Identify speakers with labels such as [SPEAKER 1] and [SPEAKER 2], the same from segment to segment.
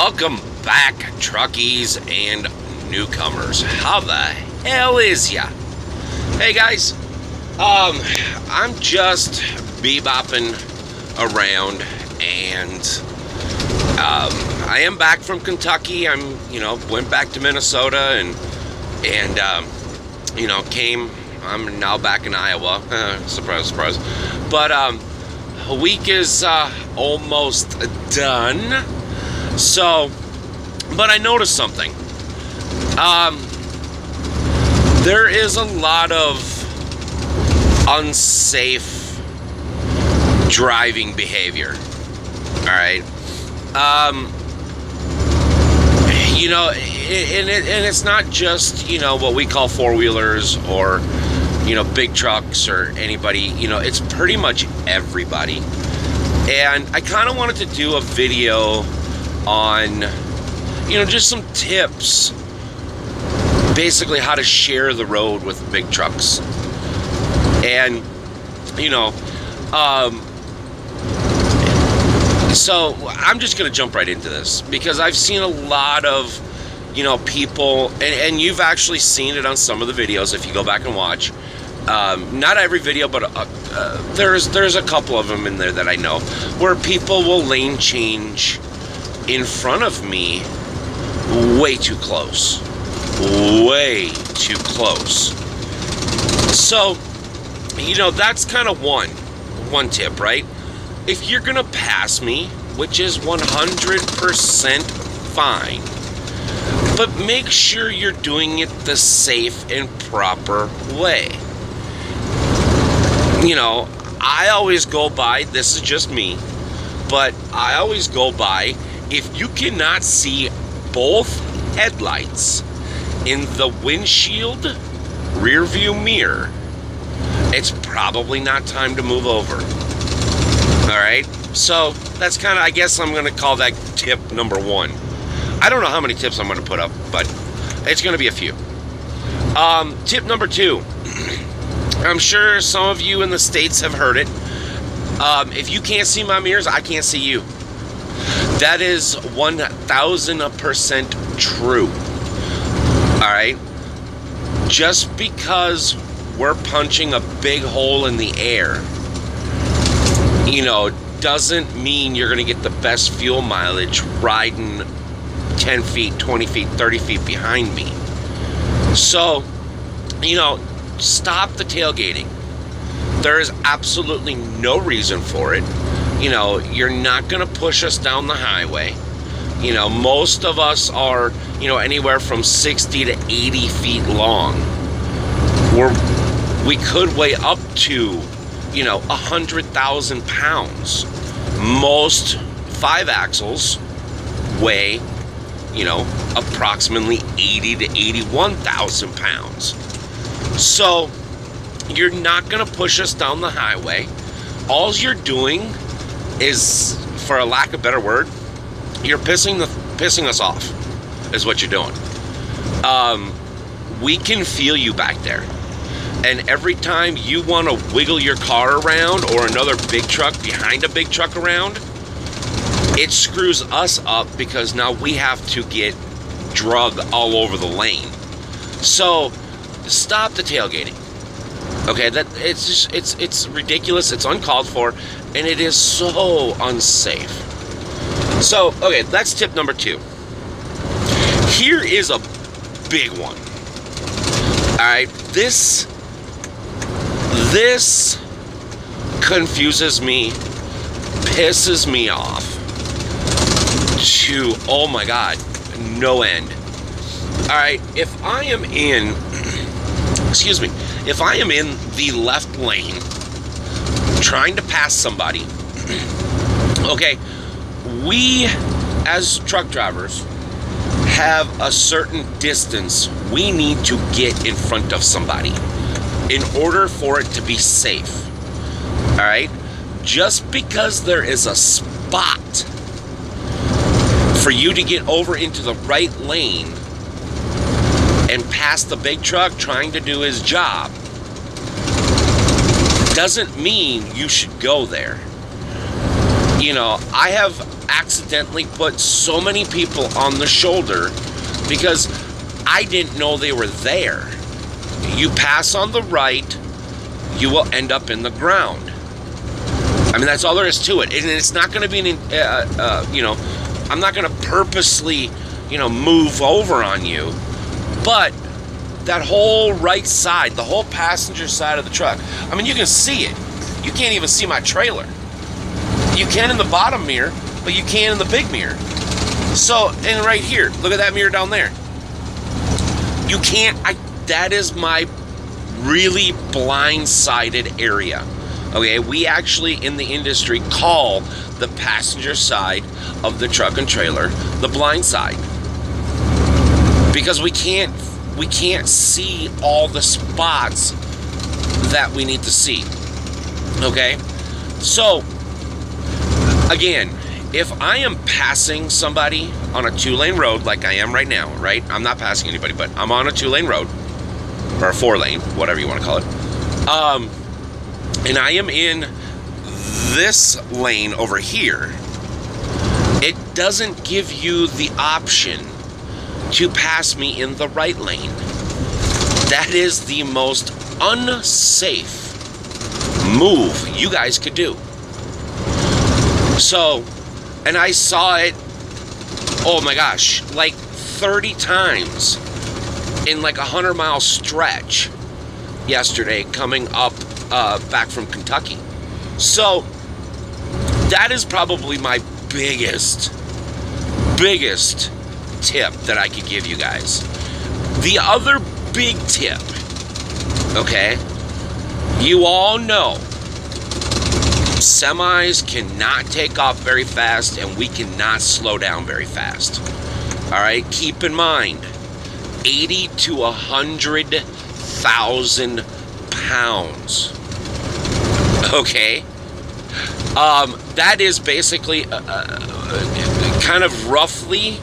[SPEAKER 1] Welcome back, truckies and newcomers. How the hell is ya? Hey guys, I'm just bebopping around, and I am back from Kentucky. Went back to Minnesota and I'm now back in Iowa. Surprise, surprise. But a week is almost done. So, but I noticed something. There is a lot of unsafe driving behavior. All right. And it's not just, what we call four-wheelers or, big trucks or anybody. It's pretty much everybody. And I kind of wanted to do a video on, just some tips, basically how to share the road with big trucks. And, so I'm just going to jump right into this because I've seen a lot of, people, and you've actually seen it on some of the videos if you go back and watch. Not every video, but there's a couple of them in there that I know where people will lane change in front of me way too close. Way too close. So, that's kind of one tip, right? If you're gonna pass me, which is 100% fine, but make sure you're doing it the safe and proper way. I always go by, this is just me, but I always go by, if you cannot see both headlights in the windshield rear view mirror, it's probably not time to move over. All right, so that's kind of, I guess I'm going to call that tip number one. I don't know how many tips I'm going to put up, but it's going to be a few. Tip number two. I'm sure some of you in the States have heard it. If you can't see my mirrors, I can't see you. That is 1000% true. All right? Just because we're punching a big hole in the air, doesn't mean you're going to get the best fuel mileage riding 10 feet, 20 feet, 30 feet behind me. So, stop the tailgating. There is absolutely no reason for it. You're not going to push us down the highway. Most of us are, anywhere from 60 to 80 feet long. We could weigh up to, 100,000 pounds. Most 5-axles weigh, approximately 80 to 81,000 pounds. So you're not going to push us down the highway. All you're doing is, for a lack of a better word, you're pissing us off, is what you're doing. We can feel you back there. And every time you want to wiggle your car around or another big truck behind a big truck around, it screws us up because now we have to get drug all over the lane. So stop the tailgating. Okay, it's ridiculous, it's uncalled for, and it is so unsafe. So, okay, that's tip number two. Here is a big one. Alright, this confuses me, pisses me off to, oh my God, no end. Alright, if I am in, excuse me, if I am in the left lane trying to pass somebody, okay, we as truck drivers have a certain distance we need to get in front of somebody in order for it to be safe. All right, just because there is a spot for you to get over into the right lane and pass the big truck trying to do his job doesn't mean you should go there. I have accidentally put so many people on the shoulder because I didn't know they were there. You pass on the right, you will end up in the ground. I mean, that's all there is to it. And it's not going to be, you know, I'm not going to purposely, you know, move over on you. But that whole right side, the whole passenger side of the truck, I mean, you can see it. You can't even see my trailer. You can in the bottom mirror, but you can in the big mirror. So, and right here, look at that mirror down there. You can't, that is my really blindsided area. Okay, we actually in the industry call the passenger side of the truck and trailer the blind side. Because we can't see all the spots that we need to see. Okay? So, again, if I am passing somebody on a 2-lane road like I am right now, right? I'm not passing anybody, but I'm on a 2-lane road, or a 4-lane, whatever you want to call it. And I am in this lane over here. It doesn't give you the option to pass me in the right lane. That is the most unsafe move you guys could do. So, and I saw it, oh my gosh, like 30 times in like a 100-mile stretch yesterday coming up back from Kentucky. So that is probably my biggest tip that I could give you guys. The other big tip, okay, you all know semis cannot take off very fast and we cannot slow down very fast. All right, keep in mind 80 to 100,000 pounds. Okay, that is basically kind of roughly,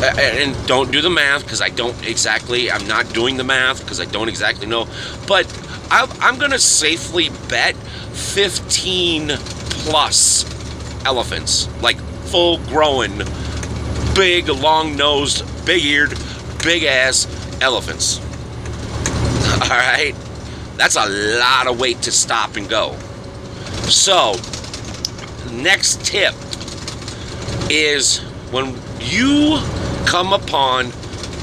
[SPEAKER 1] and don't do the math because I don't exactly, I'm not doing the math because I don't exactly know, but I'm gonna safely bet 15 plus elephants, like full grown, big, long nosed, big eared, big ass elephants. All right, that's a lot of weight to stop and go. So, next tip is when you come upon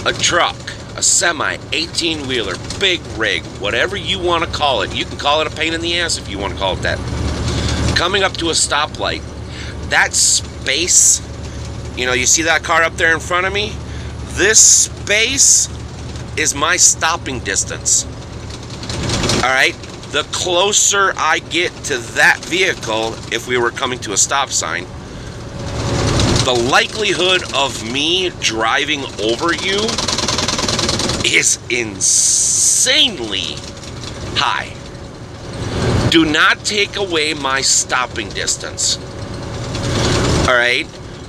[SPEAKER 1] a truck, a semi, 18-wheeler, big rig, whatever you want to call it. You can call it a pain in the ass if you want to call it that. Coming up to a stoplight, that space, you know, you see that car up there in front of me? This space is my stopping distance. All right? The closer I get to that vehicle, if we were coming to a stop sign, the likelihood of me driving over you is insanely high. Do not take away my stopping distance. All right?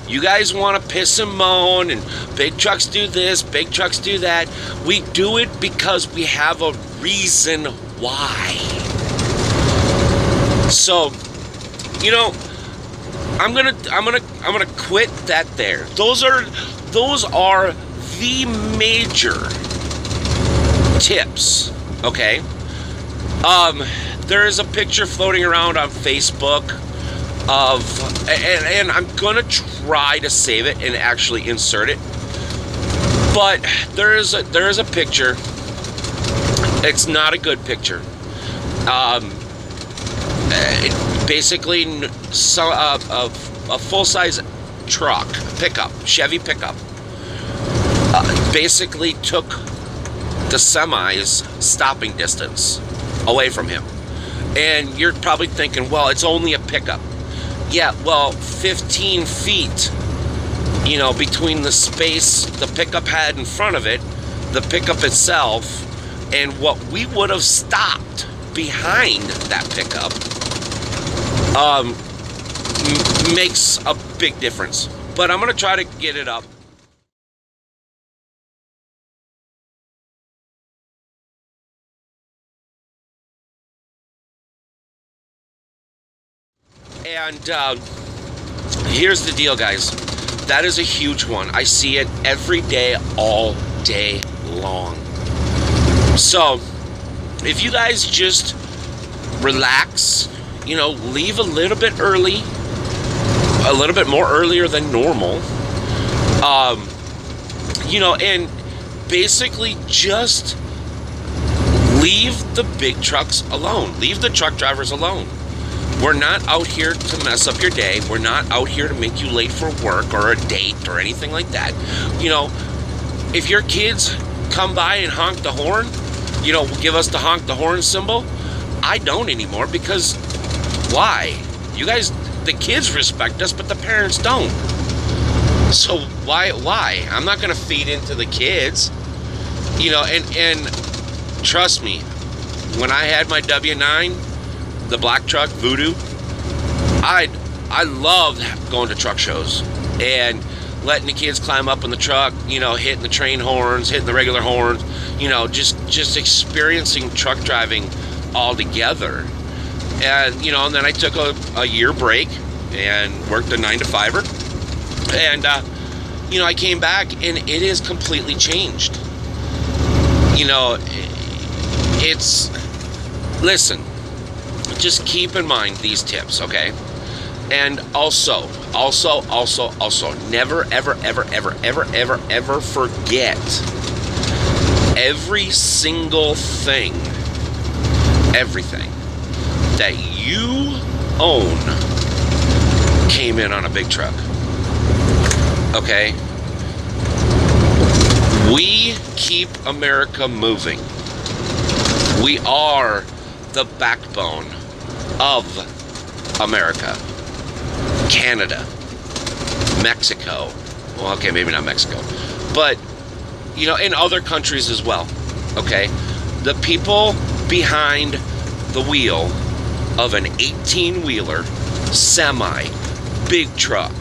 [SPEAKER 1] You guys want to piss and moan and big trucks do this, big trucks do that. We do it because we have a reason why. So, you know, I'm gonna quit that there. Those are the major tips. Okay. There is a picture floating around on Facebook of, and I'm gonna try to save it and actually insert it. But there is a picture. It's not a good picture. Basically, a full-size truck, pickup, Chevy pickup, basically took the semi's stopping distance away from him. And you're probably thinking, well, it's only a pickup. Yeah, well, 15 feet, you know, between the space the pickup had in front of it, the pickup itself, and what we would have stopped behind that pickup, makes a big difference. But I'm gonna try to get it up. And here's the deal, guys. That is a huge one. I see it every day, all day long. So, if you guys just relax, you know, leave a little bit early, a little bit more earlier than normal, you know, and basically just leave the big trucks alone. Leave the truck drivers alone. We're not out here to mess up your day. We're not out here to make you late for work or a date or anything like that. You know, if your kids come by and honk the horn, you know, give us the honk the horn symbol. I don't anymore, because why? You guys, the kids respect us, but the parents don't. So why? I'm not going to feed into the kids. You know, and trust me, when I had my W9, the black truck, Voodoo, I loved going to truck shows and letting the kids climb up in the truck, you know, hitting the train horns, hitting the regular horns, you know, just experiencing truck driving all together. And, you know, and then I took a year break and worked a 9-to-5er. And, you know, I came back and it is completely changed. You know, listen, just keep in mind these tips, okay? And also, never, ever forget every single thing, everything that you own came in on a big truck, okay? We keep America moving. We are the backbone of America. Canada, Mexico, well, okay, maybe not Mexico, but, you know, in other countries as well, okay? The people behind the wheel of an 18-wheeler, semi, big truck,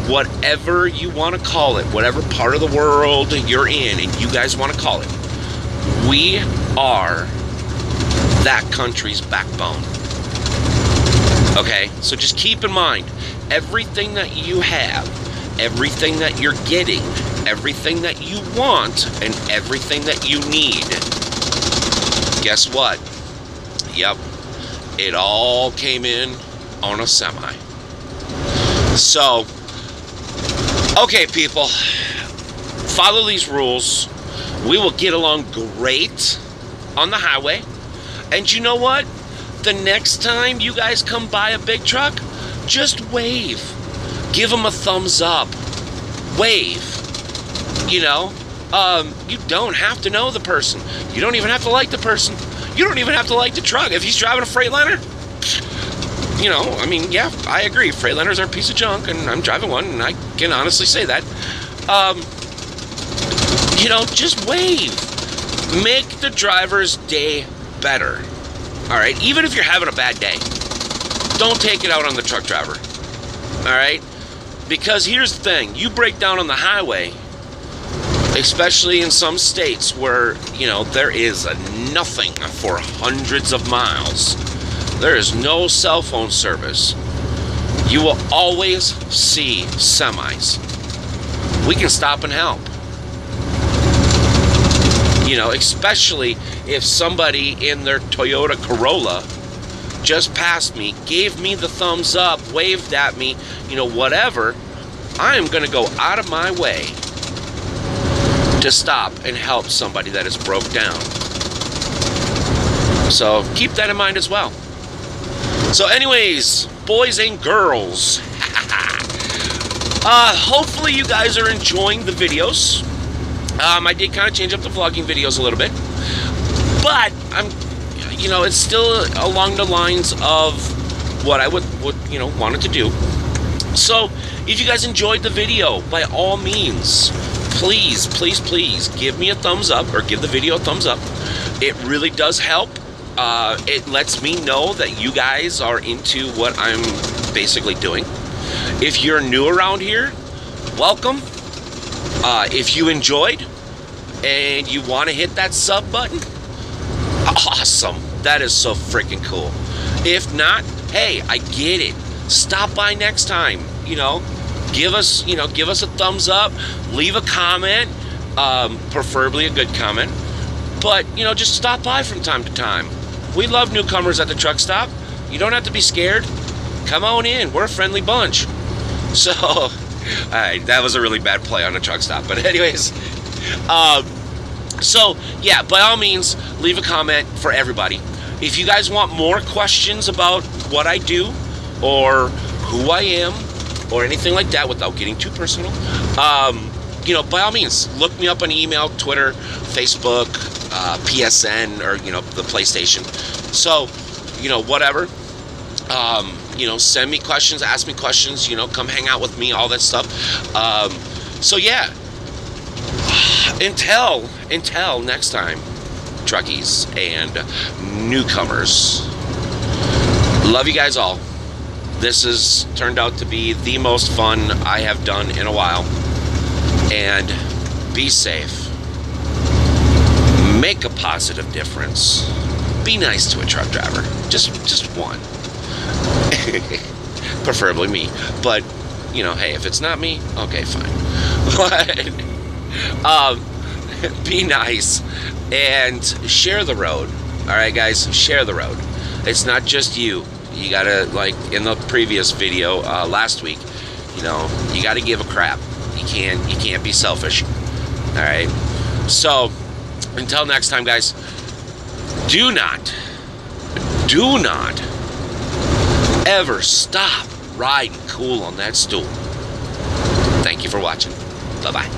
[SPEAKER 1] whatever you want to call it, whatever part of the world you're in and you guys want to call it, we are that country's backbone. Okay, so just keep in mind, everything that you have, everything that you're getting, everything that you want, and everything that you need, guess what? Yep, it all came in on a semi. So, okay, people, follow these rules. We will get along great on the highway. And you know what? The next time you guys come by a big truck, just wave. Give them a thumbs up. Wave. You know, you don't have to know the person. You don't even have to like the person. You don't even have to like the truck. If he's driving a Freightliner, you know, I mean, yeah, I agree. Freightliners are a piece of junk, and I'm driving one, and I can honestly say that. You know, just wave. Make the driver's day better. All right, even if you're having a bad day, don't take it out on the truck driver. All right, because here's the thing: you break down on the highway, especially in some states where, you know, there is nothing for hundreds of miles. There is no cell phone service. You will always see semis. We can stop and help. You know, especially if somebody in their Toyota Corolla just passed me, gave me the thumbs up, waved at me, you know, whatever, I am going to go out of my way to stop and help somebody that is broke down. So keep that in mind as well. So anyways, boys and girls, hopefully you guys are enjoying the videos. I did kind of change up the vlogging videos a little bit, but you know, it's still along the lines of what I would you know, wanted to do. So if you guys enjoyed the video, by all means, please give me a thumbs up, or give the video a thumbs up. It really does help. It lets me know that you guys are into what I'm basically doing. If you're new around here, welcome. If you enjoyed and you want to hit that sub button, awesome. That is so freaking cool. If not, hey, I get it. Stop by next time. give us a thumbs up, leave a comment, preferably a good comment, but just stop by from time to time. We love newcomers at the truck stop. You don't have to be scared. Come on in. We're a friendly bunch. So, all right, that was a really bad play on the truck stop. But anyways, so yeah, by all means, leave a comment for everybody. If you guys want more questions about what I do or who I am or anything like that without getting too personal, by all means, look me up on email, Twitter, Facebook, PSN, or the PlayStation. So, whatever. Send me questions, ask me questions, come hang out with me, all that stuff. So yeah, until next time, truckies and newcomers, love you guys all. This has turned out to be the most fun I have done in a while. And be safe. Make a positive difference. Be nice to a truck driver. Just one. Preferably me. But, hey, if it's not me, okay, fine. But, be nice and share the road. Alright, guys? Share the road. It's not just you. You gotta, like in the previous video last week, you gotta give a crap. You can't be selfish. Alright? So, until next time, guys, do not ever stop riding cool on that stool. Thank you for watching. Bye-bye.